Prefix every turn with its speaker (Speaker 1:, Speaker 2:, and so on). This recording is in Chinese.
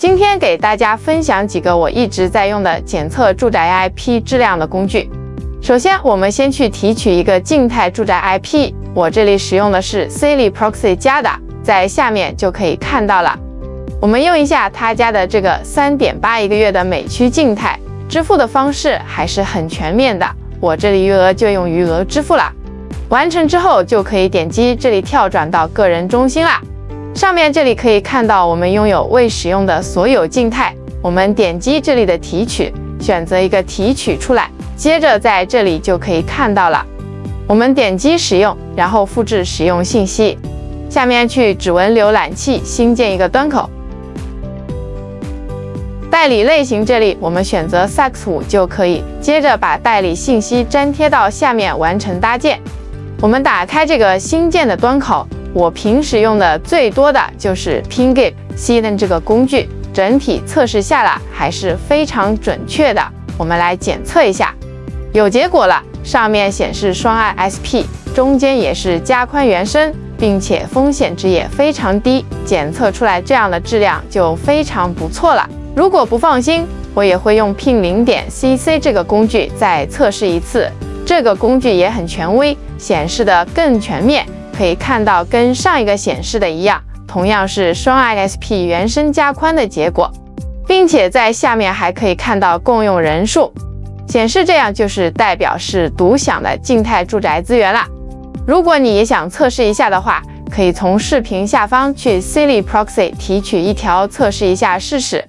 Speaker 1: 今天给大家分享几个我一直在用的检测住宅 IP 质量的工具。首先，我们先去提取一个静态住宅 IP， 我这里使用的是 Silly Proxy 加的，在下面就可以看到了。我们用一下他家的这个 3.8 一个月的美区静态，支付的方式还是很全面的，我这里余额就用余额支付了。完成之后就可以点击这里跳转到个人中心啦。上面这里可以看到我们拥有未使用的所有静态，我们点击这里的提取，选择一个提取出来，接着在这里就可以看到了。我们点击使用，然后复制使用信息，下面去指纹浏览器新建一个端口。代理类型这里我们选择 SAX5 就可以，接着把代理信息粘贴到下面完成搭建。我们打开这个新建的端口，我平时用的最多的就是 PingGip 这个工具，整体测试下来还是非常准确的。我们来检测一下，有结果了，上面显示双 ISP， 中间也是加宽原生，并且风险值也非常低，检测出来这样的质量就非常不错了。如果不放心，我也会用 Ping0.cc 这个工具再测试一次，这个工具也很权威，显示的更全面，可以看到跟上一个显示的一样，同样是双 ISP 原生加宽的结果，并且在下面还可以看到共用人数，显示这样就是代表是独享的静态住宅资源啦。如果你也想测试一下的话，可以从视频下方去 Silly Proxy 提取一条测试一下试试。